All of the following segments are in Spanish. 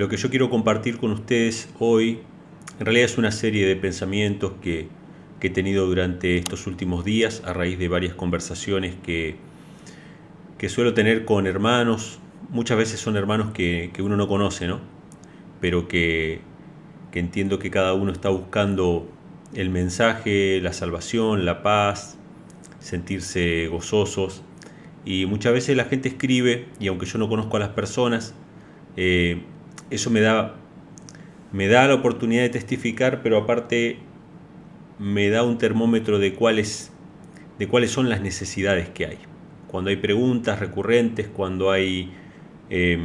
Lo que yo quiero compartir con ustedes hoy, en realidad es una serie de pensamientos que he tenido durante estos últimos días a raíz de varias conversaciones que suelo tener con hermanos. Muchas veces son hermanos que uno no conoce, ¿no? Pero que entiendo que cada uno está buscando el mensaje, la salvación, la paz, sentirse gozosos. Y muchas veces la gente escribe, y aunque yo no conozco a las personas, eso me da la oportunidad de testificar, pero aparte me da un termómetro de cuáles son las necesidades que hay. Cuando hay preguntas recurrentes, cuando hay eh,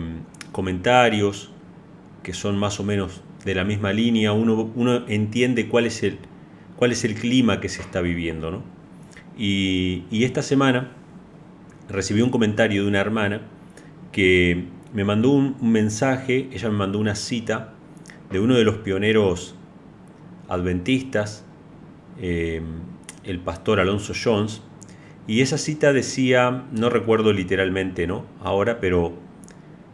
comentarios que son más o menos de la misma línea, uno entiende cuál es el clima que se está viviendo, ¿no? Y esta semana recibí un comentario de una hermana que me mandó un mensaje. Ella me mandó una cita de uno de los pioneros adventistas, eh, el pastor Alonso Jones, y esa cita decía, no recuerdo literalmente, ¿no? Ahora, pero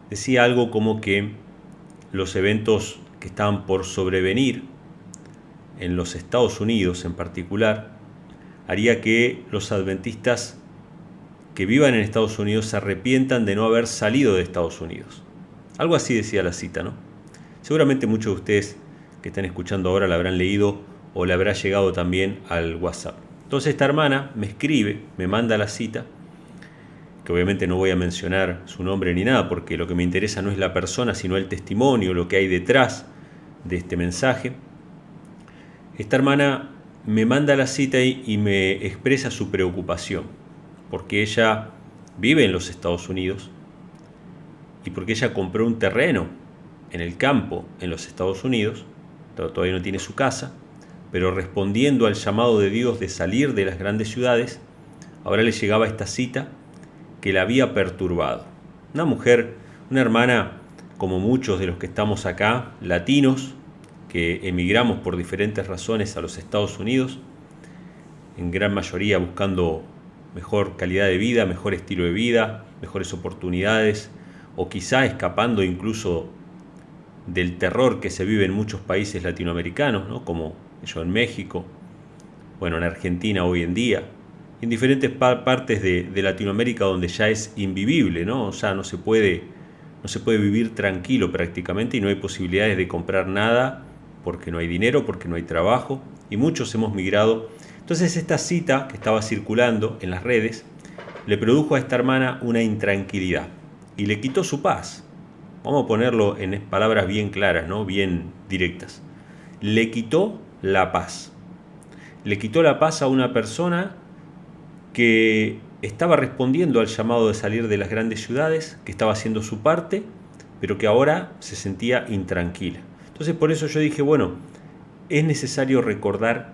decía algo como que los eventos que estaban por sobrevenir en los Estados Unidos en particular haría que los adventistas que vivan en Estados Unidos se arrepientan de no haber salido de Estados Unidos. Algo así decía la cita, ¿no? Seguramente muchos de ustedes que están escuchando ahora la habrán leído o le habrá llegado también al WhatsApp. Entonces esta hermana me escribe, me manda la cita, que obviamente no voy a mencionar su nombre ni nada, porque lo que me interesa no es la persona, sino el testimonio, lo que hay detrás de este mensaje. Esta hermana me manda la cita y me expresa su preocupación, porque ella vive en los Estados Unidos y porque ella compró un terreno en el campo en los Estados Unidos. Todavía no tiene su casa, pero respondiendo al llamado de Dios de salir de las grandes ciudades, ahora le llegaba esta cita que la había perturbado. Una mujer, una hermana, como muchos de los que estamos acá, latinos, que emigramos por diferentes razones a los Estados Unidos, en gran mayoría buscando mejor calidad de vida, mejor estilo de vida, mejores oportunidades, o quizá escapando incluso del terror que se vive en muchos países latinoamericanos, ¿no? Como yo en México, bueno, en Argentina hoy en día, en diferentes partes de Latinoamérica donde ya es invivible, ¿no? O sea, no se puede vivir tranquilo prácticamente y no hay posibilidades de comprar nada porque no hay dinero, porque no hay trabajo, y muchos hemos migrado. Entonces esta cita que estaba circulando en las redes le produjo a esta hermana una intranquilidad y le quitó su paz. Vamos a ponerlo en palabras bien claras, ¿no? Bien directas. Le quitó la paz. Le quitó la paz a una persona que estaba respondiendo al llamado de salir de las grandes ciudades, que estaba haciendo su parte, pero que ahora se sentía intranquila. Entonces por eso yo dije, bueno, es necesario recordar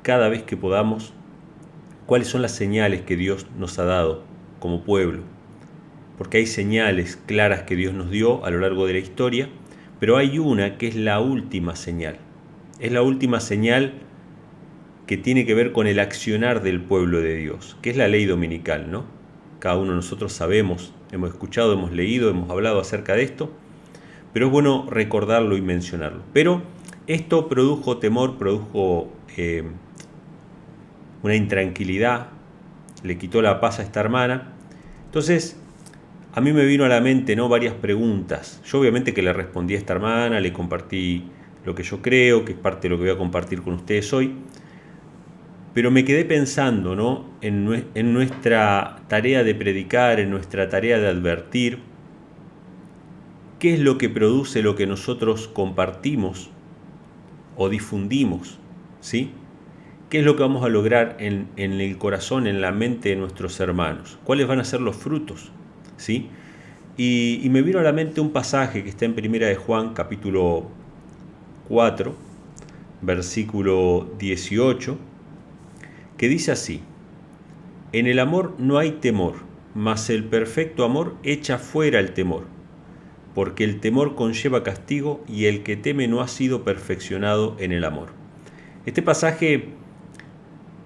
cada vez que podamos cuáles son las señales que Dios nos ha dado como pueblo, porque hay señales claras que Dios nos dio a lo largo de la historia, pero hay una que es la última señal. Es la última señal que tiene que ver con el accionar del pueblo de Dios, que es la ley dominical, ¿no? Cada uno de nosotros sabemos, hemos escuchado, hemos leído, hemos hablado acerca de esto, pero es bueno recordarlo y mencionarlo. Pero esto produjo temor, produjo una intranquilidad, le quitó la paz a esta hermana. Entonces, a mí me vino a la mente, ¿no?, varias preguntas. Yo obviamente que le respondí a esta hermana, le compartí lo que yo creo, que es parte de lo que voy a compartir con ustedes hoy. Pero me quedé pensando, ¿no?, en nuestra tarea de predicar, en nuestra tarea de advertir, qué es lo que produce lo que nosotros compartimos o difundimos, ¿sí? ¿Qué es lo que vamos a lograr en el corazón, en la mente de nuestros hermanos? ¿Cuáles van a ser los frutos? ¿Sí? Y me vino a la mente un pasaje que está en Primera de Juan, capítulo 4, versículo 18, que dice así: en el amor no hay temor, mas el perfecto amor echa fuera el temor, porque el temor conlleva castigo y el que teme no ha sido perfeccionado en el amor. Este pasaje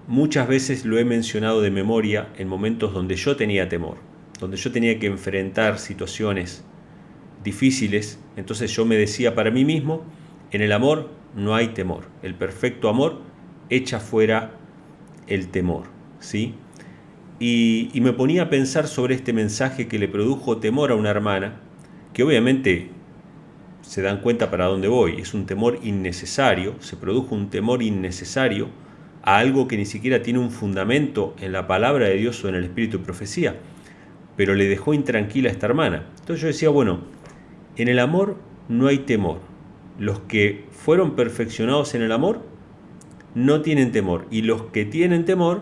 muchas veces lo he mencionado de memoria en momentos donde yo tenía temor, donde yo tenía que enfrentar situaciones difíciles. Entonces yo me decía para mí mismo, en el amor no hay temor. El perfecto amor echa fuera el temor, ¿sí? Y me ponía a pensar sobre este mensaje que le produjo temor a una hermana, que obviamente se dan cuenta para dónde voy. Es un temor innecesario, se produjo un temor innecesario a algo que ni siquiera tiene un fundamento en la palabra de Dios o en el espíritu de profecía, pero le dejó intranquila a esta hermana. Entonces yo decía, bueno, en el amor no hay temor. Los que fueron perfeccionados en el amor no tienen temor, y los que tienen temor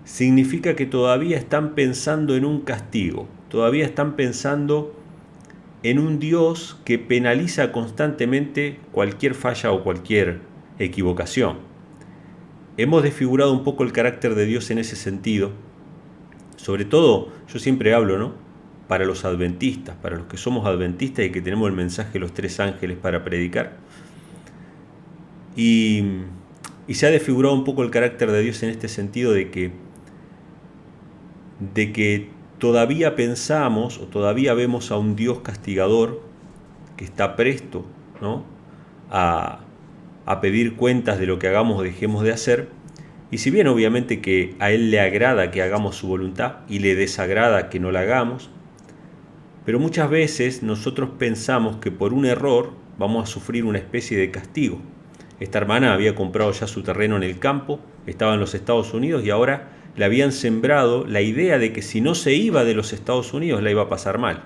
significa que todavía están pensando en un castigo, todavía están pensando en un Dios que penaliza constantemente cualquier falla o cualquier equivocación. Hemos desfigurado un poco el carácter de Dios en ese sentido. Sobre todo, yo siempre hablo, ¿no?, para los adventistas, para los que somos adventistas y que tenemos el mensaje de los 3 ángeles para predicar. Y se ha desfigurado un poco el carácter de Dios en este sentido de que todavía pensamos o todavía vemos a un Dios castigador que está presto, ¿no?, a pedir cuentas de lo que hagamos o dejemos de hacer. Y si bien obviamente que a Él le agrada que hagamos su voluntad y le desagrada que no la hagamos, pero muchas veces nosotros pensamos que por un error vamos a sufrir una especie de castigo. Esta hermana había comprado ya su terreno en el campo, estaba en los Estados Unidos y ahora le habían sembrado la idea de que si no se iba de los Estados Unidos la iba a pasar mal.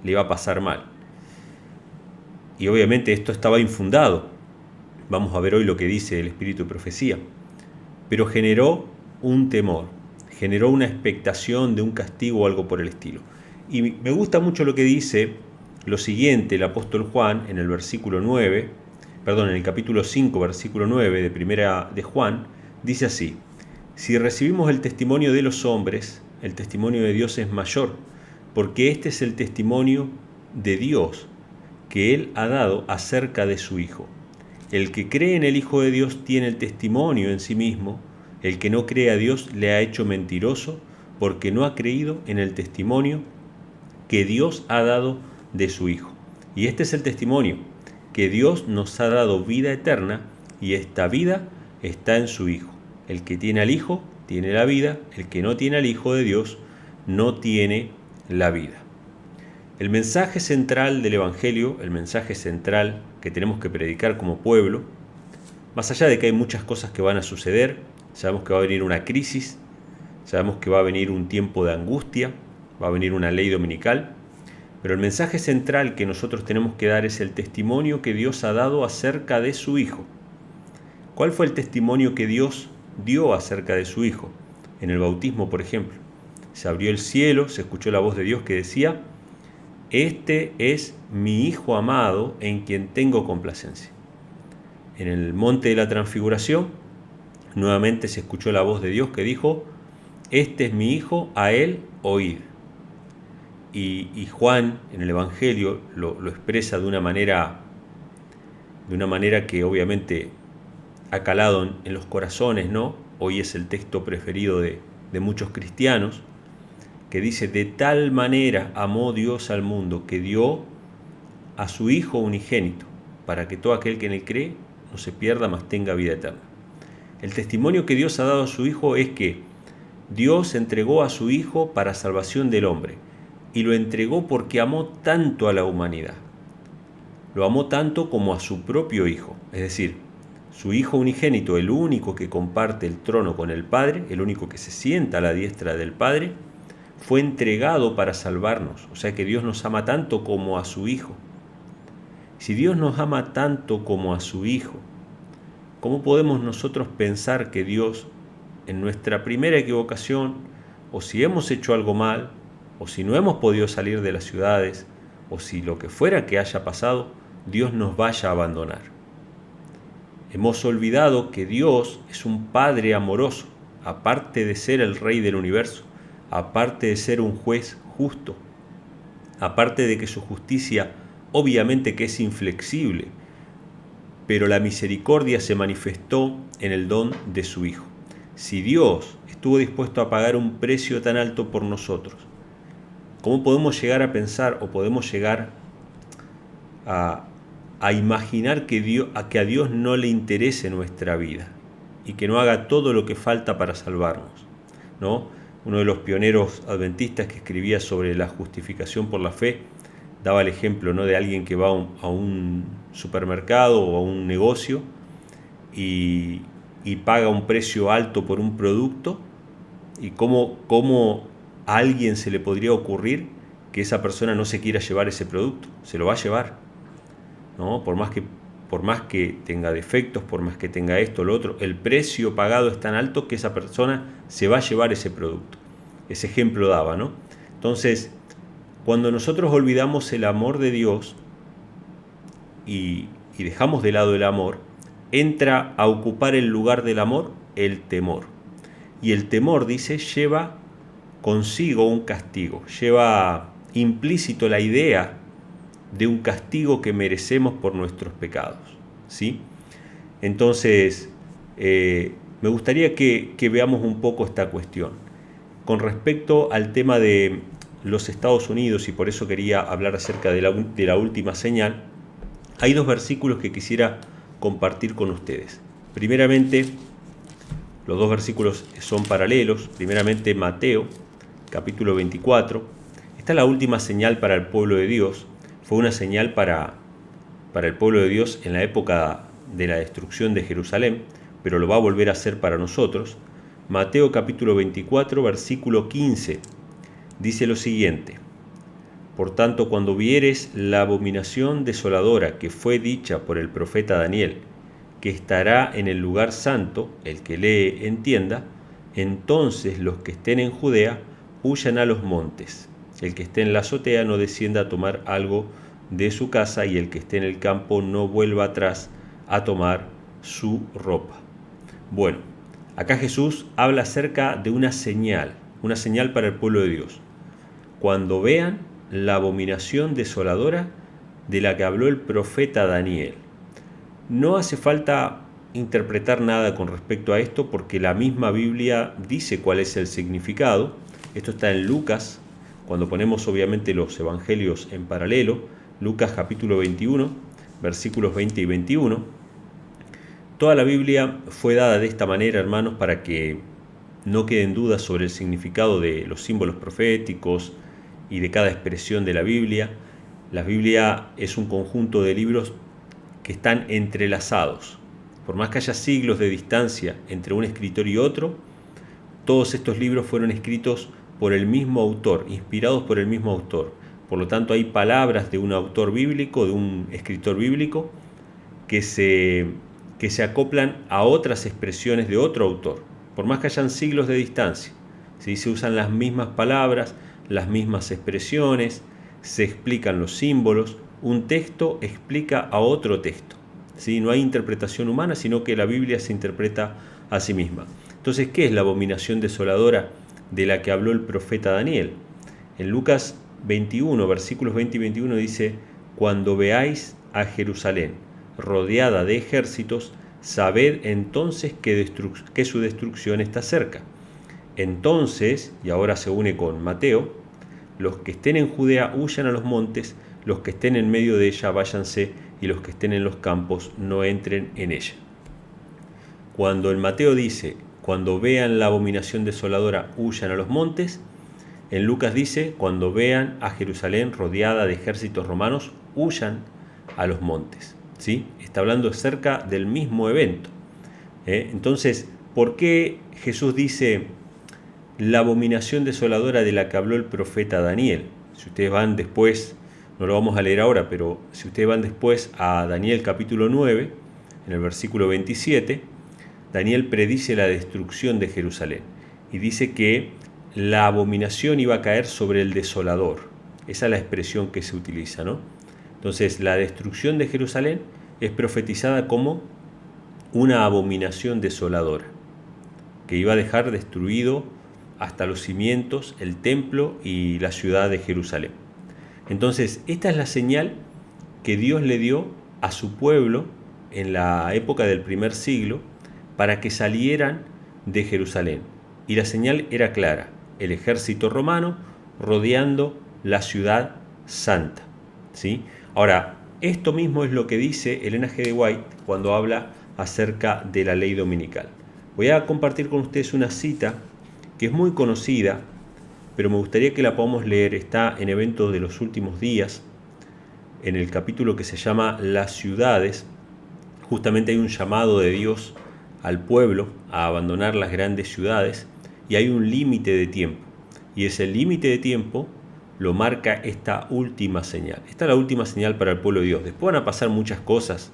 Le iba a pasar mal. Y obviamente esto estaba infundado. Vamos a ver hoy lo que dice el espíritu de profecía. Pero generó un temor, generó una expectación de un castigo o algo por el estilo. Y me gusta mucho lo que dice lo siguiente el apóstol Juan en el en el capítulo 5, versículo 9 de primera de Juan, dice así: si recibimos el testimonio de los hombres, el testimonio de Dios es mayor, porque este es el testimonio de Dios que Él ha dado acerca de su Hijo. El que cree en el Hijo de Dios tiene el testimonio en sí mismo. El que no cree a Dios le ha hecho mentiroso, porque no ha creído en el testimonio que Dios ha dado de su Hijo. Y este es el testimonio, que Dios nos ha dado vida eterna, y esta vida está en su Hijo. El que tiene al Hijo tiene la vida, el que no tiene al Hijo de Dios no tiene la vida. El mensaje central del Evangelio, el mensaje central que tenemos que predicar como pueblo, más allá de que hay muchas cosas que van a suceder, sabemos que va a venir una crisis, sabemos que va a venir un tiempo de angustia, va a venir una ley dominical, pero el mensaje central que nosotros tenemos que dar es el testimonio que Dios ha dado acerca de su Hijo. ¿Cuál fue el testimonio que Dios dio acerca de su Hijo? En el bautismo, por ejemplo, se abrió el cielo, se escuchó la voz de Dios que decía: este es mi Hijo amado en quien tengo complacencia. En el monte de la transfiguración, nuevamente se escuchó la voz de Dios que dijo: este es mi Hijo, a él oíd. Y Juan en el Evangelio lo expresa de una manera que obviamente ha calado en los corazones, ¿no? Hoy es el texto preferido de muchos cristianos, que dice: de tal manera amó Dios al mundo que dio a su Hijo unigénito, para que todo aquel que en él cree no se pierda, mas tenga vida eterna. El testimonio que Dios ha dado a su Hijo es que Dios entregó a su Hijo para salvación del hombre, y lo entregó porque amó tanto a la humanidad. Lo amó tanto como a su propio Hijo, es decir, su Hijo unigénito, el único que comparte el trono con el Padre, el único que se sienta a la diestra del Padre, fue entregado para salvarnos. O sea que Dios nos ama tanto como a su Hijo. Si Dios nos ama tanto como a su Hijo, ¿cómo podemos nosotros pensar que Dios, en nuestra primera equivocación, o si hemos hecho algo mal, o si no hemos podido salir de las ciudades, o si lo que fuera que haya pasado, Dios nos vaya a abandonar? Hemos olvidado que Dios es un Padre amoroso, aparte de ser el Rey del universo, aparte de ser un juez justo, aparte de que su justicia obviamente que es inflexible, pero la misericordia se manifestó en el don de su Hijo. Si Dios estuvo dispuesto a pagar un precio tan alto por nosotros, ¿cómo podemos llegar a pensar o podemos llegar a, a imaginar que a Dios no le interese nuestra vida y que no haga todo lo que falta para salvarnos, ¿no? Uno de los pioneros adventistas que escribía sobre la justificación por la fe daba el ejemplo, ¿no?, de alguien que va a un supermercado o a un negocio y paga un precio alto por un producto, y cómo a alguien se le podría ocurrir que esa persona no se quiera llevar ese producto. Se lo va a llevar, ¿no? Por más que tenga defectos, por más que tenga esto o lo otro, el precio pagado es tan alto que esa persona se va a llevar ese producto. Ese ejemplo daba, ¿no? Entonces, cuando nosotros olvidamos el amor de Dios y dejamos de lado el amor, entra a ocupar el lugar del amor el temor. Y el temor, dice, lleva consigo un castigo, lleva implícito la idea de un castigo que merecemos por nuestros pecados, ¿sí? Entonces, me gustaría que veamos un poco esta cuestión. Con respecto al tema de los Estados Unidos, y por eso quería hablar acerca de la última señal, hay dos versículos que quisiera compartir con ustedes. Primeramente, los dos versículos son paralelos. Primeramente, Mateo, capítulo 24. Esta es la última señal para el pueblo de Dios. Fue una señal para el pueblo de Dios en la época de la destrucción de Jerusalén, pero lo va a volver a hacer para nosotros. Mateo capítulo 24, versículo 15, dice lo siguiente: Por tanto, cuando vieres la abominación desoladora que fue dicha por el profeta Daniel, que estará en el lugar santo, el que lee entienda, entonces los que estén en Judea huyan a los montes. El que esté en la azotea no descienda a tomar algo de su casa, y el que esté en el campo no vuelva atrás a tomar su ropa. Bueno, acá Jesús habla acerca de una señal para el pueblo de Dios. Cuando vean la abominación desoladora de la que habló el profeta Daniel. No hace falta interpretar nada con respecto a esto, porque la misma Biblia dice cuál es el significado. Esto está en Lucas, cuando ponemos obviamente los evangelios en paralelo. Lucas capítulo 21, versículos 20 y 21. Toda la Biblia fue dada de esta manera, hermanos, para que no queden dudas sobre el significado de los símbolos proféticos y de cada expresión de la Biblia. La Biblia es un conjunto de libros que están entrelazados. Por más que haya siglos de distancia entre un escritor y otro, todos estos libros fueron escritos por el mismo autor, inspirados por el mismo autor. Por lo tanto, hay palabras de un autor bíblico, de un escritor bíblico, que se acoplan a otras expresiones de otro autor, por más que hayan siglos de distancia. ¿Sí? Se usan las mismas palabras, las mismas expresiones, se explican los símbolos. Un texto explica a otro texto, ¿sí? No hay interpretación humana, sino que la Biblia se interpreta a sí misma. Entonces, ¿qué es la abominación desoladora de la que habló el profeta Daniel? En Lucas 21, versículos 20 y 21 dice: Cuando veáis a Jerusalén rodeada de ejércitos, sabed entonces que su destrucción está cerca. Entonces, y ahora se une con Mateo, los que estén en Judea huyan a los montes, los que estén en medio de ella váyanse, y los que estén en los campos no entren en ella. Cuando en Mateo dice, cuando vean la abominación desoladora, huyan a los montes, en Lucas dice, cuando vean a Jerusalén rodeada de ejércitos romanos, huyan a los montes. ¿Sí? Está hablando acerca del mismo evento. Entonces, ¿por qué Jesús dice la abominación desoladora de la que habló el profeta Daniel? Si ustedes van después, no lo vamos a leer ahora, pero si ustedes van después a Daniel capítulo 9, en el versículo 27, Daniel predice la destrucción de Jerusalén y dice que la abominación iba a caer sobre el desolador. Esa es la expresión que se utiliza, ¿no? Entonces, la destrucción de Jerusalén es profetizada como una abominación desoladora, que iba a dejar destruido hasta los cimientos el templo y la ciudad de Jerusalén. Entonces, esta es la señal que Dios le dio a su pueblo en la época del primer siglo para que salieran de Jerusalén. Y la señal era clara: el ejército romano rodeando la ciudad santa. ¿Sí? Ahora, esto mismo es lo que dice Elena G. de White cuando habla acerca de la ley dominical. Voy a compartir con ustedes una cita que es muy conocida, pero me gustaría que la podamos leer. Está en Eventos de los Últimos Días, en el capítulo que se llama Las ciudades. Justamente hay un llamado de Dios al pueblo a abandonar las grandes ciudades y hay un límite de tiempo. Y ese límite de tiempo lo marca esta última señal. Esta es la última señal para el pueblo de Dios. Después van a pasar muchas cosas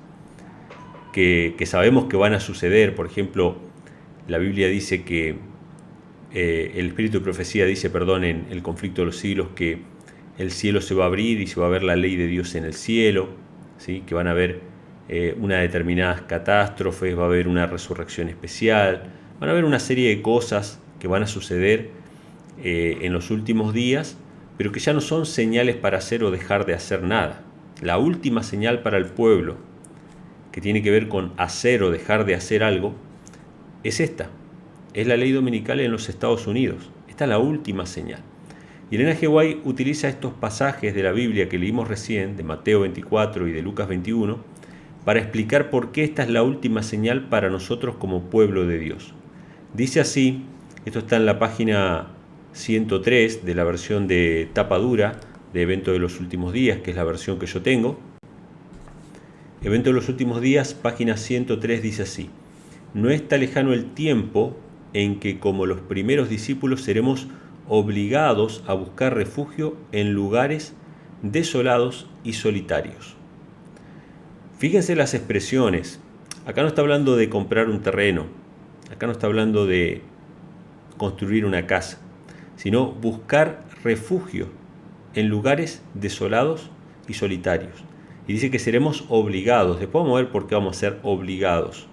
que sabemos que van a suceder. Por ejemplo, la Biblia dice que el Espíritu de Profecía dice, en el conflicto de los siglos, que el cielo se va a abrir y se va a ver la ley de Dios en el cielo, ¿sí? Que van a haber unas determinadas catástrofes, va a haber una resurrección especial, van a haber una serie de cosas que van a suceder en los últimos días, pero que ya no son señales para hacer o dejar de hacer nada. La última señal para el pueblo, que tiene que ver con hacer o dejar de hacer algo, es esta. Es la ley dominical en los Estados Unidos. Esta es la última señal. Y Elena G. White utiliza estos pasajes de la Biblia que leímos recién, de Mateo 24 y de Lucas 21, para explicar por qué esta es la última señal para nosotros como pueblo de Dios. Dice así, esto está en la página 103 de la versión de tapa dura de Evento de los Últimos Días, que es la versión que yo tengo. Evento de los Últimos Días, página 103, dice así: no está lejano el tiempo en que, como los primeros discípulos, seremos obligados a buscar refugio en lugares desolados y solitarios. Fíjense las expresiones. Acá no está hablando de comprar un terreno, acá no está hablando de construir una casa, sino buscar refugio en lugares desolados y solitarios. Y dice que seremos obligados. Después vamos a ver por qué vamos a ser obligados.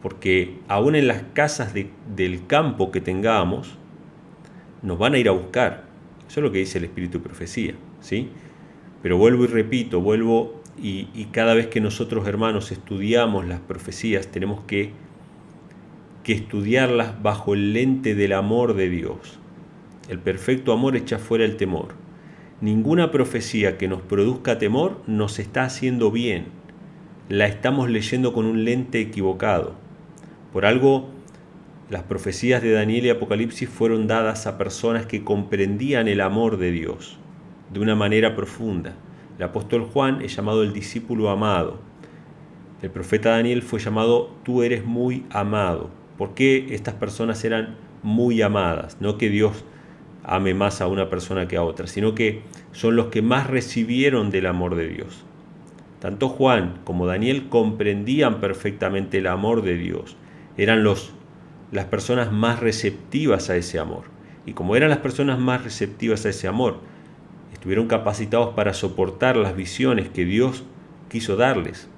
Porque aún en las casas del campo que tengamos, nos van a ir a buscar. Eso es lo que dice el Espíritu de Profecía, ¿sí? Pero vuelvo y repito, y cada vez que nosotros, hermanos, estudiamos las profecías, tenemos que estudiarlas bajo el lente del amor de Dios. El perfecto amor echa fuera el temor. Ninguna profecía que nos produzca temor nos está haciendo bien. La estamos leyendo con un lente equivocado. Por algo, las profecías de Daniel y Apocalipsis fueron dadas a personas que comprendían el amor de Dios de una manera profunda. El apóstol Juan es llamado el discípulo amado. El profeta Daniel fue llamado tú eres muy amado. ¿Por qué estas personas eran muy amadas? No que Dios ame más a una persona que a otra, sino que son los que más recibieron del amor de Dios. Tanto Juan como Daniel comprendían perfectamente el amor de Dios. Eran las personas más receptivas a ese amor. Y como eran las personas más receptivas a ese amor, estuvieron capacitados para soportar las visiones que Dios quiso darles.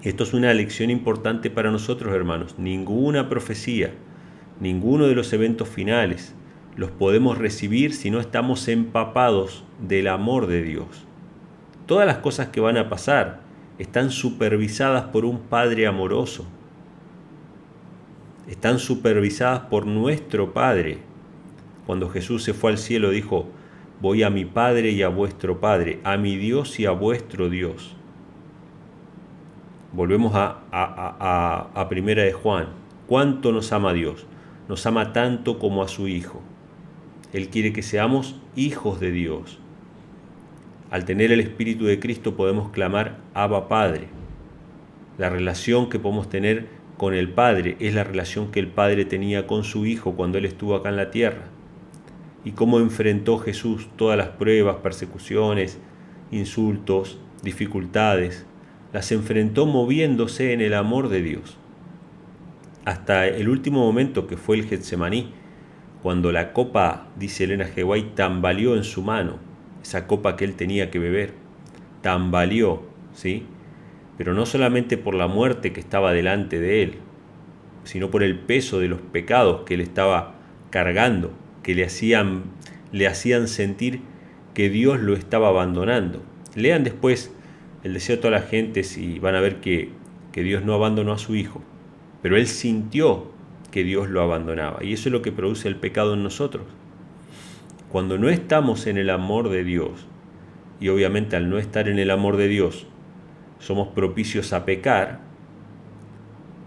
Esto es una lección importante para nosotros, hermanos. Ninguna profecía, ninguno de los eventos finales los podemos recibir si no estamos empapados del amor de Dios. Todas las cosas que van a pasar están supervisadas por un Padre amoroso. Están supervisadas por nuestro Padre. Cuando Jesús se fue al cielo dijo: voy a mi Padre y a vuestro Padre, a mi Dios y a vuestro Dios. Volvemos a Primera de Juan. ¿Cuánto nos ama Dios? Nos ama tanto como a su Hijo. Él quiere que seamos hijos de Dios. Al tener el Espíritu de Cristo podemos clamar Abba Padre. La relación que podemos tener con el Padre es la relación que el Padre tenía con su Hijo cuando Él estuvo acá en la tierra. Y cómo enfrentó Jesús todas las pruebas, persecuciones, insultos, dificultades. Las enfrentó moviéndose en el amor de Dios. Hasta el último momento, que fue el Getsemaní, cuando la copa, dice Elena G. White, tambaleó en su mano, esa copa que él tenía que beber, tambaleó, ¿sí? Pero no solamente por la muerte que estaba delante de él, sino por el peso de los pecados que él estaba cargando, que le hacían sentir que Dios lo estaba abandonando. Lean después El deseo de todas las gentes y van a ver que Dios no abandonó a su Hijo, pero él sintió que Dios lo abandonaba, y eso es lo que produce el pecado en nosotros. Cuando no estamos en el amor de Dios, y obviamente al no estar en el amor de Dios, somos propicios a pecar,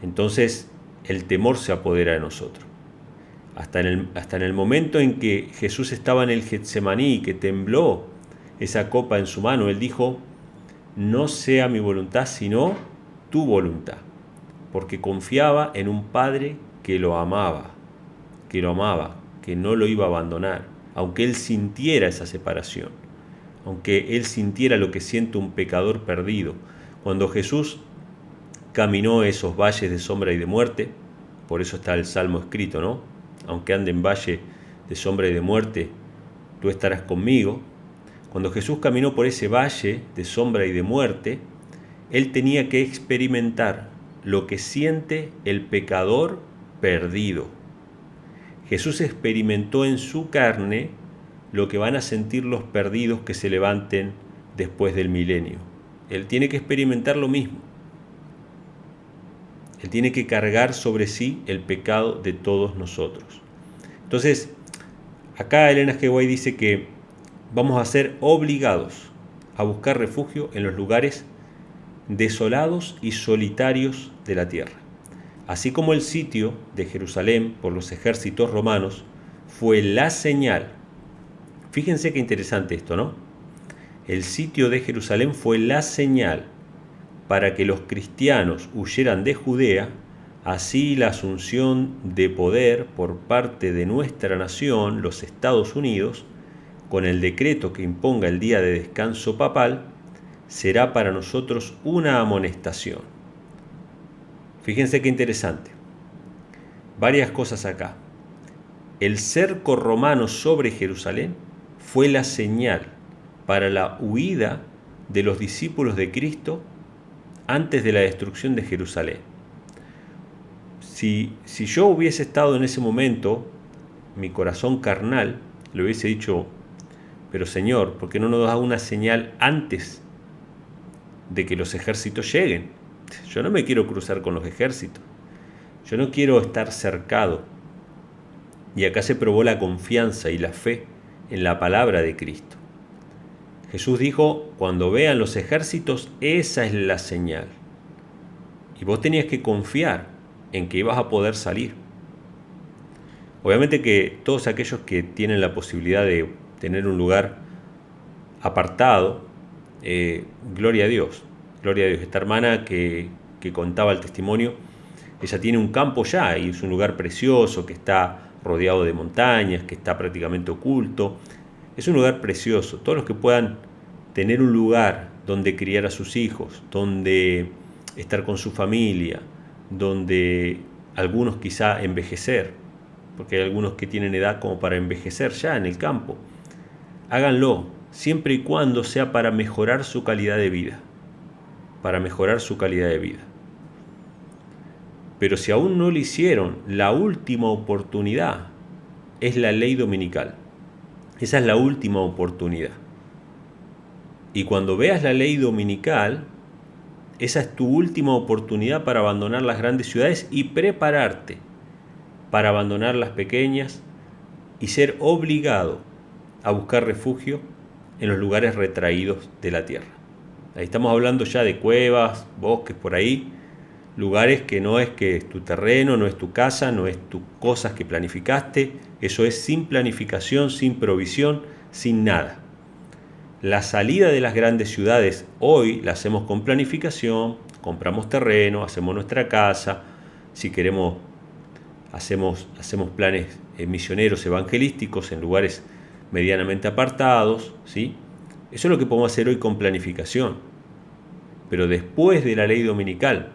entonces el temor se apodera de nosotros. Hasta en el momento en que Jesús estaba en el Getsemaní y que tembló esa copa en su mano, Él dijo: no sea mi voluntad, sino tu voluntad, porque confiaba en un Padre que lo amaba, que no lo iba a abandonar, aunque Él sintiera esa separación, aunque Él sintiera lo que siente un pecador perdido. Cuando Jesús caminó esos valles de sombra y de muerte, por eso está el Salmo escrito, ¿no? Aunque ande en valle de sombra y de muerte, tú estarás conmigo. Cuando Jesús caminó por ese valle de sombra y de muerte, Él tenía que experimentar lo que siente el pecador perdido. Jesús experimentó en su carne lo que van a sentir los perdidos que se levanten después del milenio. Él tiene que experimentar lo mismo. Él tiene que cargar sobre sí el pecado de todos nosotros. Entonces, acá Elena G. White dice que vamos a ser obligados a buscar refugio en los lugares desolados y solitarios de la tierra. Así como el sitio de Jerusalén por los ejércitos romanos fue la señal. Fíjense qué interesante esto, ¿no? El sitio de Jerusalén fue la señal para que los cristianos huyeran de Judea. Así la asunción de poder por parte de nuestra nación, los Estados Unidos, con el decreto que imponga el día de descanso papal, será para nosotros una amonestación. Fíjense qué interesante. Varias cosas acá. El cerco romano sobre Jerusalén fue la señal para la huida de los discípulos de Cristo antes de la destrucción de Jerusalén. Si yo hubiese estado en ese momento, mi corazón carnal le hubiese dicho: pero Señor, ¿por qué no nos da una señal antes de que los ejércitos lleguen? Yo no me quiero cruzar con los ejércitos, yo no quiero estar cercado. Y acá se probó la confianza y la fe en la palabra de Cristo. Jesús dijo: cuando vean los ejércitos, esa es la señal. Y vos tenías que confiar en que ibas a poder salir. Obviamente que todos aquellos que tienen la posibilidad de tener un lugar apartado, gloria a Dios, gloria a Dios. Esta hermana que contaba el testimonio, ella tiene un campo ya y es un lugar precioso que está rodeado de montañas, que está prácticamente oculto. Es un lugar precioso. Todos los que puedan tener un lugar donde criar a sus hijos, donde estar con su familia, donde algunos quizá envejecer, porque hay algunos que tienen edad como para envejecer ya en el campo, háganlo, siempre y cuando sea para mejorar su calidad de vida, para mejorar su calidad de vida. Pero si aún no lo hicieron, la última oportunidad es la ley dominical. Esa es la última oportunidad. Y cuando veas la ley dominical, esa es tu última oportunidad para abandonar las grandes ciudades y prepararte para abandonar las pequeñas y ser obligado a buscar refugio en los lugares retraídos de la tierra. Ahí estamos hablando ya de cuevas, bosques por ahí, lugares que no es que es tu terreno, no es tu casa, no es tus cosas que planificaste, eso es sin planificación, sin provisión, sin nada. La salida de las grandes ciudades hoy la hacemos con planificación, compramos terreno, hacemos nuestra casa, si queremos hacemos planes misioneros evangelísticos en lugares medianamente apartados, ¿sí? Eso es lo que podemos hacer hoy con planificación. Pero después de la ley dominical,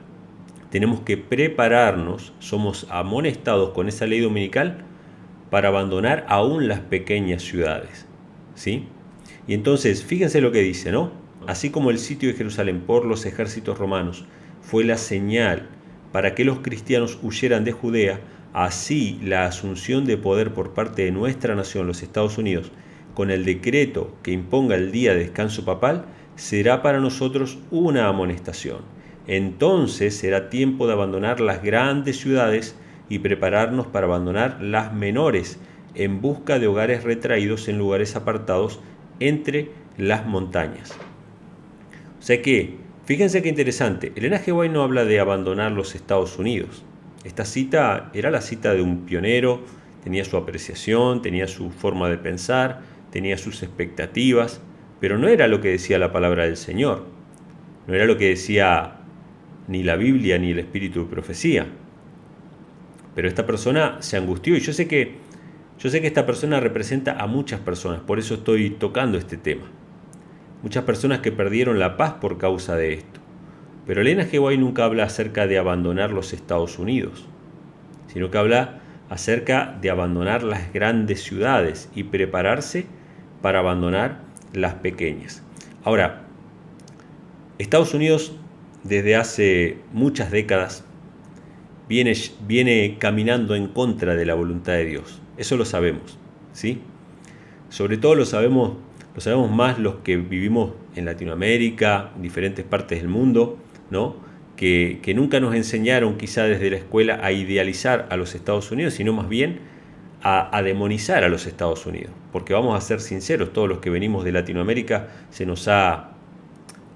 tenemos que prepararnos, somos amonestados con esa ley dominical para abandonar aún las pequeñas ciudades, ¿sí? Y entonces, fíjense lo que dice, ¿no? Así como el sitio de Jerusalén por los ejércitos romanos fue la señal para que los cristianos huyeran de Judea, así la asunción de poder por parte de nuestra nación, los Estados Unidos, con el decreto que imponga el día de descanso papal, será para nosotros una amonestación. Entonces será tiempo de abandonar las grandes ciudades y prepararnos para abandonar las menores, en busca de hogares retraídos en lugares apartados entre las montañas. O sea que Fíjense qué interesante. Elena G. White no habla de abandonar los Estados Unidos. Esta cita era la cita de un pionero, tenía su apreciación, tenía su forma de pensar, tenía sus expectativas, pero no era lo que decía la palabra del Señor. No era lo que decía ni la Biblia ni el espíritu de profecía. Pero esta persona se angustió y yo sé que esta persona representa a muchas personas, por eso estoy tocando este tema. Muchas personas que perdieron la paz por causa de esto. Pero Elena G. White nunca habla acerca de abandonar los Estados Unidos, sino que habla acerca de abandonar las grandes ciudades y prepararse para abandonar las pequeñas. Ahora, Estados Unidos desde hace muchas décadas viene caminando en contra de la voluntad de Dios. Eso lo sabemos, ¿sí? Sobre todo lo sabemos más los que vivimos en Latinoamérica, en diferentes partes del mundo, ¿no? Que nunca nos enseñaron quizá desde la escuela a idealizar a los Estados Unidos, sino más bien a demonizar a los Estados Unidos. Porque vamos a ser sinceros, todos los que venimos de Latinoamérica se nos ha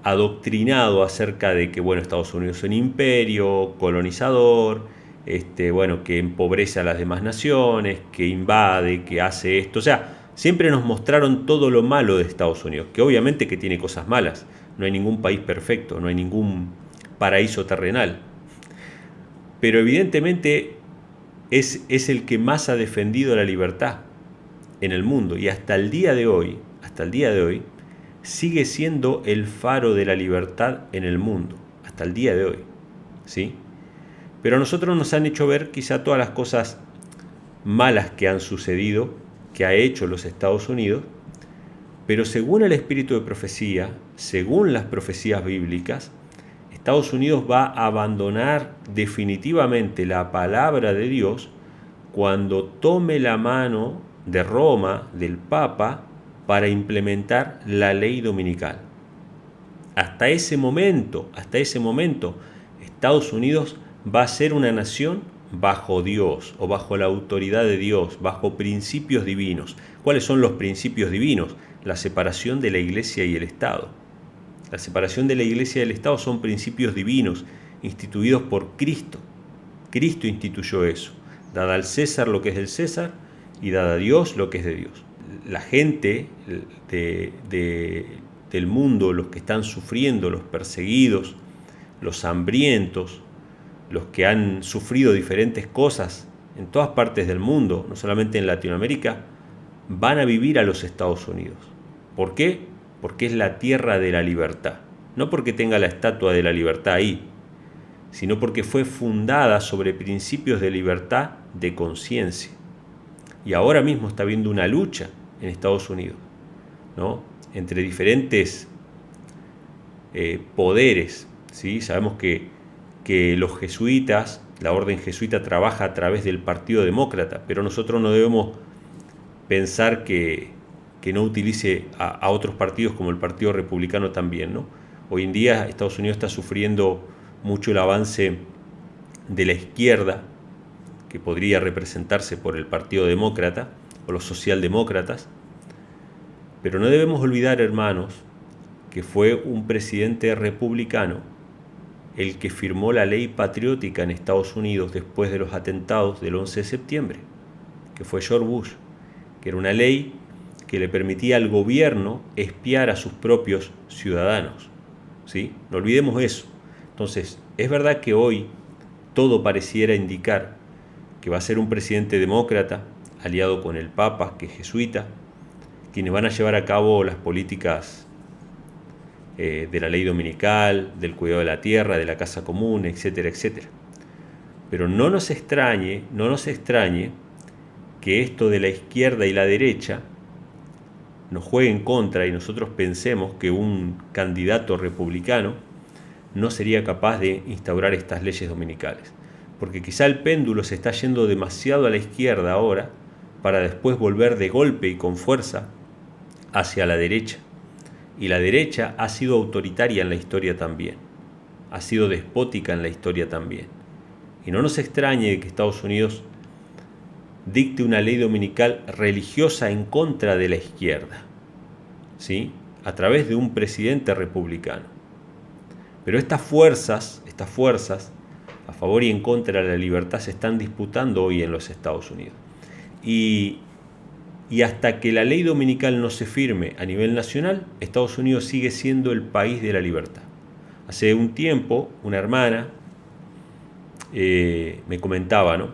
adoctrinado acerca de que Estados Unidos es un imperio colonizador, que empobrece a las demás naciones, que invade, que hace esto. O sea, siempre nos mostraron todo lo malo de Estados Unidos, que obviamente que tiene cosas malas. No hay ningún país perfecto, no hay ningún paraíso terrenal. Pero evidentemente es el que más ha defendido la libertad en el mundo. Y hasta el día de hoy, sigue siendo el faro de la libertad en el mundo. Hasta el día de hoy. ¿Sí? Pero a nosotros nos han hecho ver quizá todas las cosas malas que han sucedido, que ha hecho los Estados Unidos, pero según el espíritu de profecía, según las profecías bíblicas, Estados Unidos va a abandonar definitivamente la palabra de Dios cuando tome la mano de Roma, del Papa, para implementar la ley dominical. Hasta ese momento, Estados Unidos va a ser una nación bajo Dios o bajo la autoridad de Dios, bajo principios divinos. ¿Cuáles son los principios divinos? La separación de la Iglesia y el Estado. La separación de la Iglesia y el Estado son principios divinos instituidos por Cristo. Cristo instituyó eso. Dada al César lo que es del César y dada a Dios lo que es de Dios. La gente del mundo, los que están sufriendo, los perseguidos, los hambrientos, los que han sufrido diferentes cosas en todas partes del mundo, no solamente en Latinoamérica, van a vivir a los Estados Unidos. ¿Por qué? Porque es la tierra de la libertad. No porque tenga la estatua de la libertad ahí, sino porque fue fundada sobre principios de libertad de conciencia. Y ahora mismo está habiendo una lucha en Estados Unidos, ¿no? Entre diferentes poderes, ¿sí? Sabemos que los jesuitas, la orden jesuita trabaja a través del Partido Demócrata, pero nosotros no debemos pensar que no utilice a otros partidos como el Partido Republicano también, ¿no? Hoy en día Estados Unidos está sufriendo mucho el avance de la izquierda, que podría representarse por el Partido Demócrata o los socialdemócratas, pero no debemos olvidar, hermanos, que fue un presidente republicano el que firmó la ley patriótica en Estados Unidos después de los atentados del 11 de septiembre, que fue George Bush, que era una ley que le permitía al gobierno espiar a sus propios ciudadanos, ¿sí? No olvidemos eso. Entonces, es verdad que hoy todo pareciera indicar que va a ser un presidente demócrata, aliado con el Papa, que es jesuita, quienes van a llevar a cabo las políticas de la ley dominical, del cuidado de la tierra, de la casa común, etcétera, etcétera. Pero no nos extrañe que esto de la izquierda y la derecha nos juegue en contra y nosotros pensemos que un candidato republicano no sería capaz de instaurar estas leyes dominicales. Porque quizá el péndulo se está yendo demasiado a la izquierda ahora para después volver de golpe y con fuerza hacia la derecha. Y la derecha ha sido autoritaria en la historia también, ha sido despótica en la historia también. Y no nos extrañe que Estados Unidos dicte una ley dominical religiosa en contra de la izquierda, ¿sí? A través de un presidente republicano. Pero estas fuerzas a favor y en contra de la libertad se están disputando hoy en los Estados Unidos. Y hasta que la ley dominical no se firme a nivel nacional, Estados Unidos sigue siendo el país de la libertad. Hace un tiempo, una hermana me comentaba, ¿no?,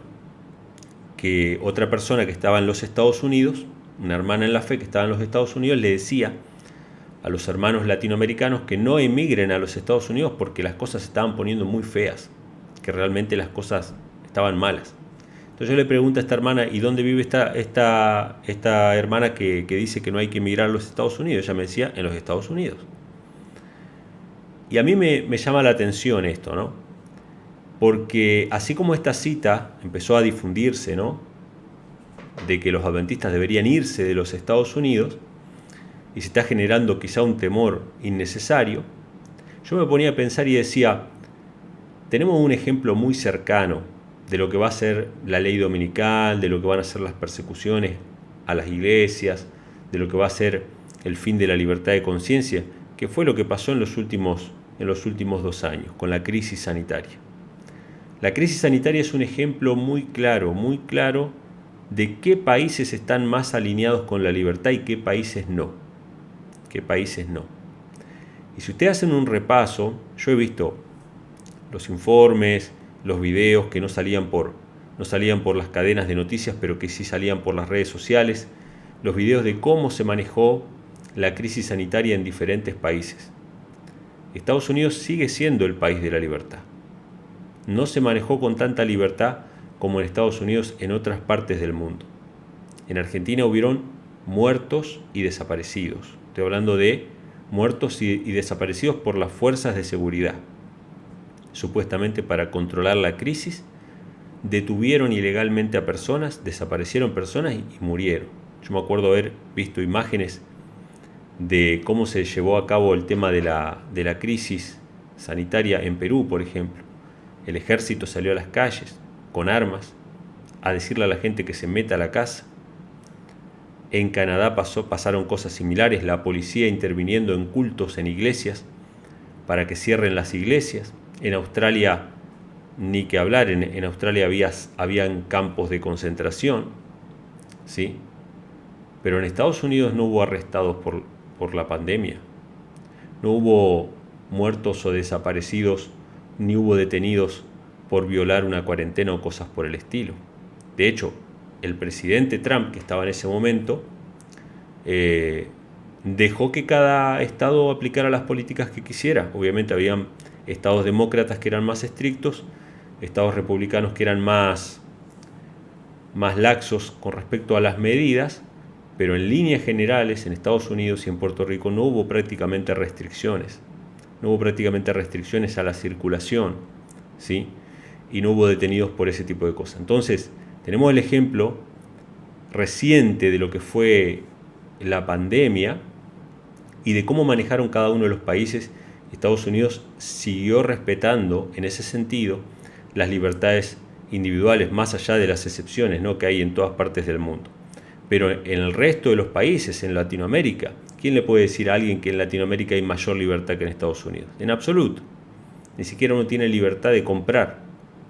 que otra persona que estaba en los Estados Unidos, una hermana en la fe que estaba en los Estados Unidos, le decía a los hermanos latinoamericanos que no emigren a los Estados Unidos porque las cosas se estaban poniendo muy feas, que realmente las cosas estaban malas. Entonces yo le pregunto a esta hermana, ¿y dónde vive esta hermana que dice que no hay que emigrar a los Estados Unidos? Ella me decía, en los Estados Unidos. Y a mí me llama la atención esto, ¿no? Porque así como esta cita empezó a difundirse, ¿no?, de que los adventistas deberían irse de los Estados Unidos, y se está generando quizá un temor innecesario, yo me ponía a pensar y decía, tenemos un ejemplo muy cercano de lo que va a ser la ley dominical, de lo que van a ser las persecuciones a las iglesias, de lo que va a ser el fin de la libertad de conciencia, que fue lo que pasó en los últimos 2 años, con la crisis sanitaria. La crisis sanitaria es un ejemplo muy claro de qué países están más alineados con la libertad y qué países no. Y si ustedes hacen un repaso, yo he visto los informes, los videos que no salían por las cadenas de noticias, pero que sí salían por las redes sociales, los videos de cómo se manejó la crisis sanitaria en diferentes países. Estados Unidos sigue siendo el país de la libertad. No se manejó con tanta libertad como en Estados Unidos en otras partes del mundo. En Argentina hubieron muertos y desaparecidos. Estoy hablando de muertos y desaparecidos por las fuerzas de seguridad. Supuestamente para controlar la crisis, detuvieron ilegalmente a personas, desaparecieron personas y murieron. Yo me acuerdo haber visto imágenes de cómo se llevó a cabo el tema de la crisis sanitaria en Perú, por ejemplo. El ejército salió a las calles con armas a decirle a la gente que se meta a la casa. En Canadá pasaron cosas similares, la policía interviniendo en cultos en iglesias para que cierren las iglesias. En Australia, ni que hablar, en Australia habían campos de concentración, ¿sí? Pero en Estados Unidos no hubo arrestados por la pandemia, no hubo muertos o desaparecidos, ni hubo detenidos por violar una cuarentena o cosas por el estilo. De hecho, el presidente Trump, que estaba en ese momento, dejó que cada estado aplicara las políticas que quisiera. Obviamente habían estados demócratas que eran más estrictos, estados republicanos que eran más laxos con respecto a las medidas, pero en líneas generales en Estados Unidos y en Puerto Rico no hubo prácticamente restricciones. No hubo prácticamente restricciones a la circulación, ¿sí? Y no hubo detenidos por ese tipo de cosas. Entonces, tenemos el ejemplo reciente de lo que fue la pandemia y de cómo manejaron cada uno de los países. Estados Unidos siguió respetando, en ese sentido, las libertades individuales, más allá de las excepciones, ¿no?, que hay en todas partes del mundo. Pero en el resto de los países, en Latinoamérica, ¿quién le puede decir a alguien que en Latinoamérica hay mayor libertad que en Estados Unidos? En absoluto. Ni siquiera uno tiene libertad de comprar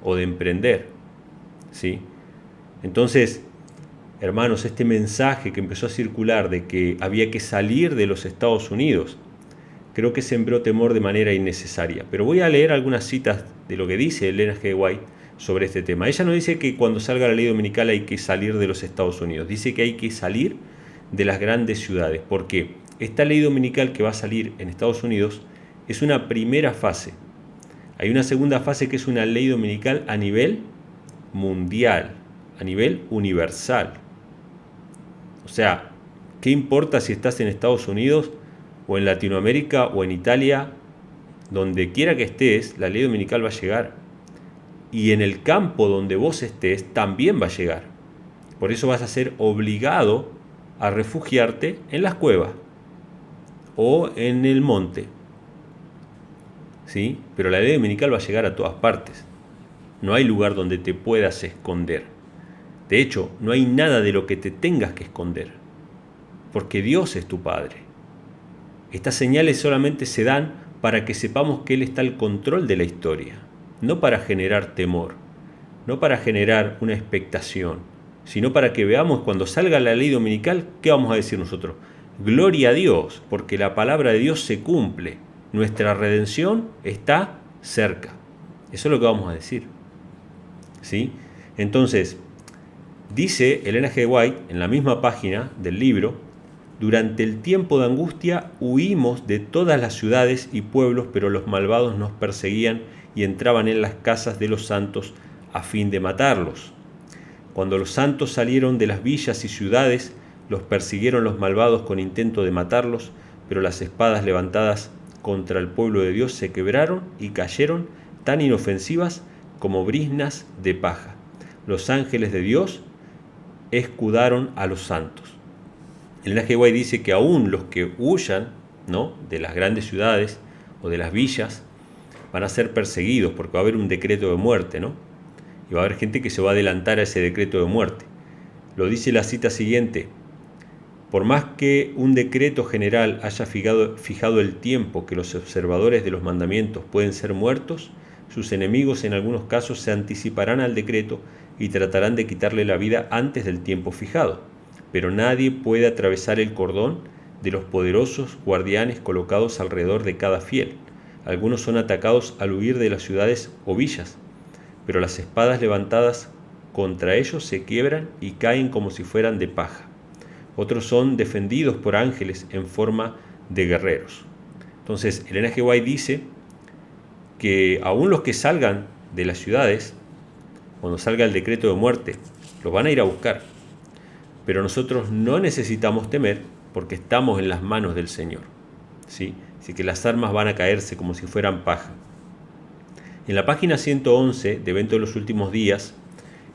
o de emprender, ¿sí? Entonces, hermanos, este mensaje que empezó a circular de que había que salir de los Estados Unidos, creo que sembró temor de manera innecesaria. Pero voy a leer algunas citas de lo que dice Ellen G. White sobre este tema. Ella no dice que cuando salga la ley dominical hay que salir de los Estados Unidos, dice que hay que salir de las grandes ciudades, porque esta ley dominical que va a salir en Estados Unidos es una primera fase. Hay una segunda fase que es una ley dominical a nivel mundial, a nivel universal. O sea, ¿qué importa si estás en Estados Unidos o en Latinoamérica o en Italia? Donde quiera que estés, la ley dominical va a llegar. Y en el campo donde vos estés también va a llegar. Por eso vas a ser obligado a refugiarte en las cuevas o en el monte, ¿sí? Pero la ley dominical va a llegar a todas partes. No hay lugar donde te puedas esconder. De hecho, no hay nada de lo que te tengas que esconder, porque Dios es tu Padre. Estas señales solamente se dan para que sepamos que Él está al control de la historia, no para generar temor, no para generar una expectación, sino para que veamos cuando salga la ley dominical, ¿qué vamos a decir nosotros? Gloria a Dios, porque la palabra de Dios se cumple, nuestra redención está cerca. Eso es lo que vamos a decir, ¿sí? Entonces, dice Elena G. White en la misma página del libro: durante el tiempo de angustia huimos de todas las ciudades y pueblos, pero los malvados nos perseguían y entraban en las casas de los santos a fin de matarlos. Cuando los santos salieron de las villas y ciudades, los persiguieron los malvados con intento de matarlos, pero las espadas levantadas contra el pueblo de Dios se quebraron y cayeron tan inofensivas como briznas de paja. Los ángeles de Dios escudaron a los santos. Elena G. White dice que aún los que huyan, ¿no?, de las grandes ciudades o de las villas van a ser perseguidos porque va a haber un decreto de muerte, ¿no? Y va a haber gente que se va a adelantar a ese decreto de muerte. Lo dice la cita siguiente: por más que un decreto general haya fijado el tiempo que los observadores de los mandamientos pueden ser muertos, sus enemigos en algunos casos se anticiparán al decreto y tratarán de quitarle la vida antes del tiempo fijado. Pero nadie puede atravesar el cordón de los poderosos guardianes colocados alrededor de cada fiel. Algunos son atacados al huir de las ciudades o villas, pero las espadas levantadas contra ellos se quiebran y caen como si fueran de paja. Otros son defendidos por ángeles en forma de guerreros. Entonces, Elena G. White dice que aún los que salgan de las ciudades, cuando salga el decreto de muerte, los van a ir a buscar. Pero nosotros no necesitamos temer porque estamos en las manos del Señor, ¿sí? Así que las armas van a caerse como si fueran paja. En la página 111 de Evento de los Últimos Días,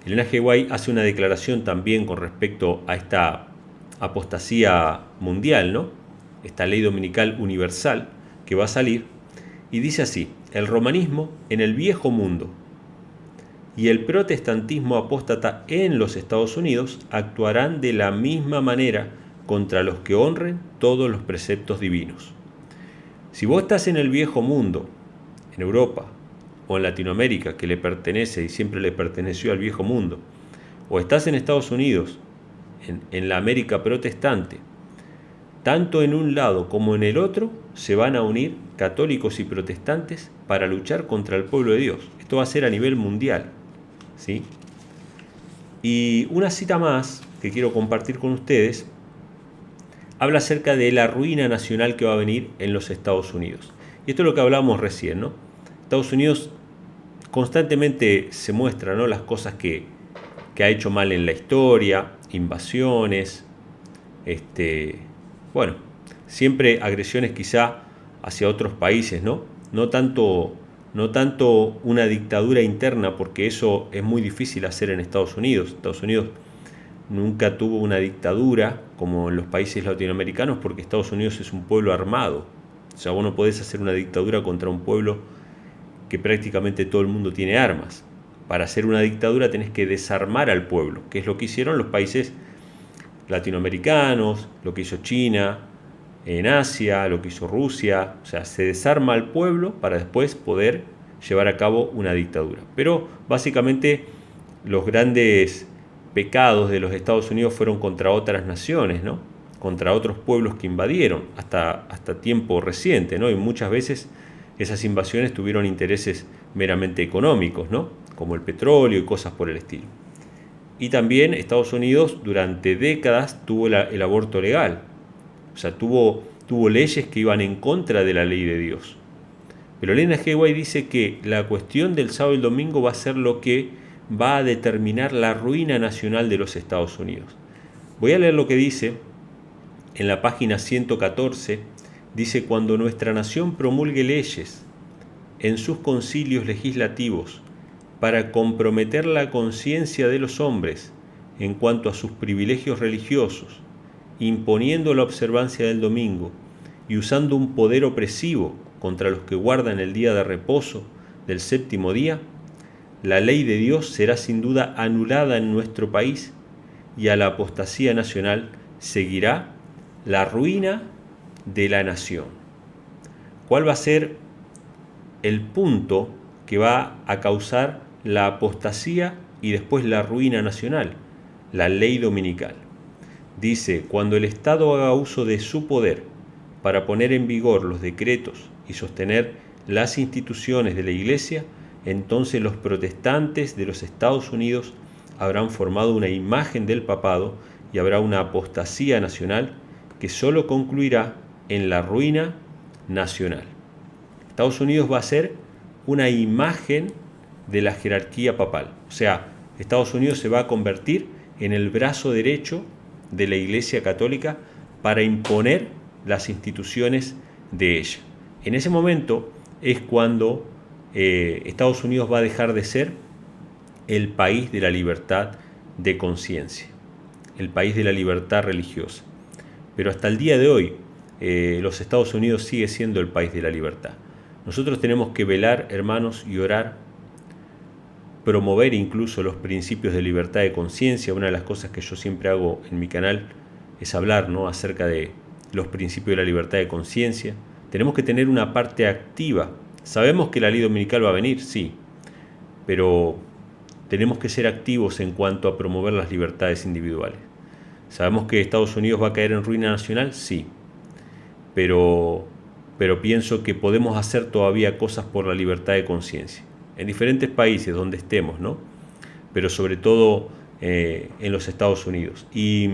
Elena G. White hace una declaración también con respecto a esta apostasía mundial, ¿no?, esta ley dominical universal que va a salir, y dice así: el romanismo en el viejo mundo y el protestantismo apóstata en los Estados Unidos actuarán de la misma manera contra los que honren todos los preceptos divinos. Si vos estás en el viejo mundo, en Europa o en Latinoamérica, que le pertenece y siempre le perteneció al viejo mundo, o estás en Estados Unidos, en la América protestante, tanto en un lado como en el otro se van a unir católicos y protestantes para luchar contra el pueblo de Dios. Esto va a ser a nivel mundial, ¿sí? Y una cita más que quiero compartir con ustedes habla acerca de la ruina nacional que va a venir en los Estados Unidos. Y esto es lo que hablábamos recién, ¿no? Estados Unidos constantemente se muestra, ¿no?, las cosas que ha hecho mal en la historia, invasiones, bueno, siempre agresiones quizá hacia otros países, ¿no? No tanto una dictadura interna, porque eso es muy difícil hacer en Estados Unidos. Estados Unidos nunca tuvo una dictadura como en los países latinoamericanos, porque Estados Unidos es un pueblo armado. O sea, vos no podés hacer una dictadura contra un pueblo que prácticamente todo el mundo tiene armas. Para hacer una dictadura tenés que desarmar al pueblo, que es lo que hicieron los países latinoamericanos, lo que hizo China en Asia, lo que hizo Rusia. O sea, se desarma al pueblo para después poder llevar a cabo una dictadura. Pero básicamente los grandes pecados de los Estados Unidos fueron contra otras naciones, ¿no?, contra otros pueblos que invadieron hasta tiempo reciente, ¿no? Y muchas veces esas invasiones tuvieron intereses meramente económicos, ¿no?, como el petróleo y cosas por el estilo. Y también Estados Unidos durante décadas tuvo el aborto legal. O sea, tuvo leyes que iban en contra de la ley de Dios. Pero Elena G. White dice que la cuestión del sábado y el domingo va a ser lo que va a determinar la ruina nacional de los Estados Unidos. Voy a leer lo que dice en la página 114. Dice: cuando nuestra nación promulgue leyes en sus concilios legislativos para comprometer la conciencia de los hombres en cuanto a sus privilegios religiosos, imponiendo la observancia del domingo y usando un poder opresivo contra los que guardan el día de reposo del séptimo día, la ley de Dios será sin duda anulada en nuestro país y a la apostasía nacional seguirá la ruina de la nación. ¿Cuál va a ser el punto que va a causar la apostasía y después la ruina nacional? La ley dominical. Dice: cuando el Estado haga uso de su poder para poner en vigor los decretos y sostener las instituciones de la Iglesia, entonces los protestantes de los Estados Unidos habrán formado una imagen del papado y habrá una apostasía nacional que solo concluirá en la ruina nacional. Estados Unidos va a ser una imagen de la jerarquía papal. O sea, Estados Unidos se va a convertir en el brazo derecho de la Iglesia Católica para imponer las instituciones de ella. En ese momento es cuando Estados Unidos va a dejar de ser el país de la libertad de conciencia, el país de la libertad religiosa. Pero hasta el día de hoy, los Estados Unidos sigue siendo el país de la libertad. Nosotros tenemos que velar, hermanos, y orar, promover incluso los principios de libertad de conciencia. Una de las cosas que yo siempre hago en mi canal es hablar, ¿no?, acerca de los principios de la libertad de conciencia. Tenemos que tener una parte activa. Sabemos que la ley dominical va a venir, sí, pero tenemos que ser activos en cuanto a promover las libertades individuales. Sabemos que Estados Unidos va a caer en ruina nacional, sí, pero pienso que podemos hacer todavía cosas por la libertad de conciencia, en diferentes países donde estemos, ¿no? Pero sobre todo en los Estados Unidos. Y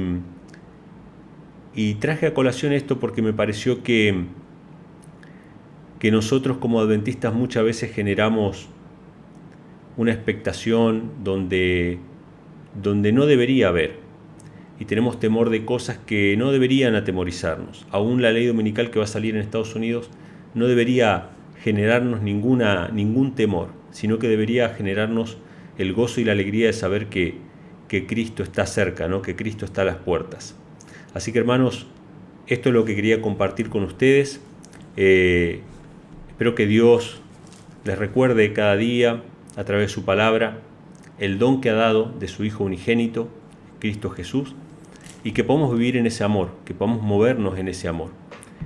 traje a colación esto porque me pareció que nosotros como adventistas muchas veces generamos una expectación donde no debería haber, y tenemos temor de cosas que no deberían atemorizarnos. Aún la ley dominical que va a salir en Estados Unidos no debería generarnos ningún temor, sino que debería generarnos el gozo y la alegría de saber que Cristo está cerca, ¿no?, que Cristo está a las puertas. Así que, hermanos, esto es lo que quería compartir con ustedes. Espero que Dios les recuerde cada día, a través de su palabra, el don que ha dado de su Hijo unigénito, Cristo Jesús, y que podamos vivir en ese amor, que podamos movernos en ese amor.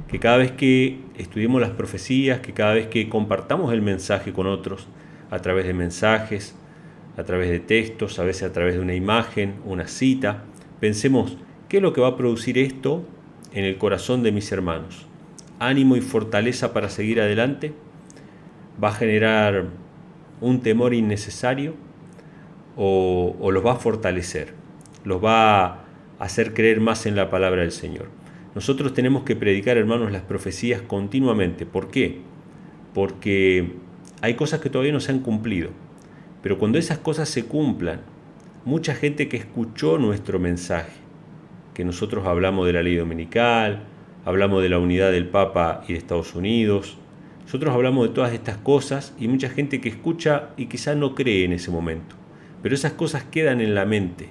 Que cada vez que estudiemos las profecías, que cada vez que compartamos el mensaje con otros, a través de mensajes, a través de textos, a veces a través de una imagen, una cita, pensemos: ¿qué es lo que va a producir esto en el corazón de mis hermanos? ¿Ánimo y fortaleza para seguir adelante? ¿Va a generar un temor innecesario? ¿O los va a fortalecer? ¿Los va a hacer creer más en la palabra del Señor? Nosotros tenemos que predicar, hermanos, las profecías continuamente. ¿Por qué? Porque hay cosas que todavía no se han cumplido. Pero cuando esas cosas se cumplan, mucha gente que escuchó nuestro mensaje, que nosotros hablamos de la ley dominical, hablamos de la unidad del Papa y de Estados Unidos, nosotros hablamos de todas estas cosas, y mucha gente que escucha y quizás no cree en ese momento, pero esas cosas quedan en la mente.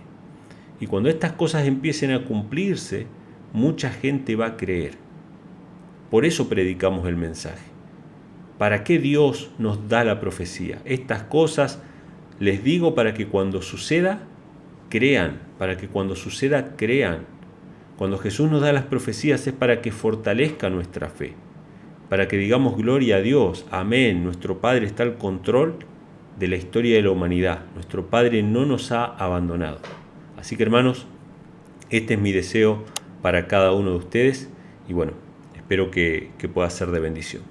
Y cuando estas cosas empiecen a cumplirse, mucha gente va a creer. Por eso predicamos el mensaje. ¿Para qué Dios nos da la profecía? Estas cosas les digo para que cuando suceda, crean. Para que cuando suceda, crean. Cuando Jesús nos da las profecías es para que fortalezca nuestra fe. Para que digamos: gloria a Dios, amén. Nuestro Padre está al control de la historia de la humanidad. Nuestro Padre no nos ha abandonado. Así que, hermanos, este es mi deseo para cada uno de ustedes, y bueno, espero que pueda ser de bendición.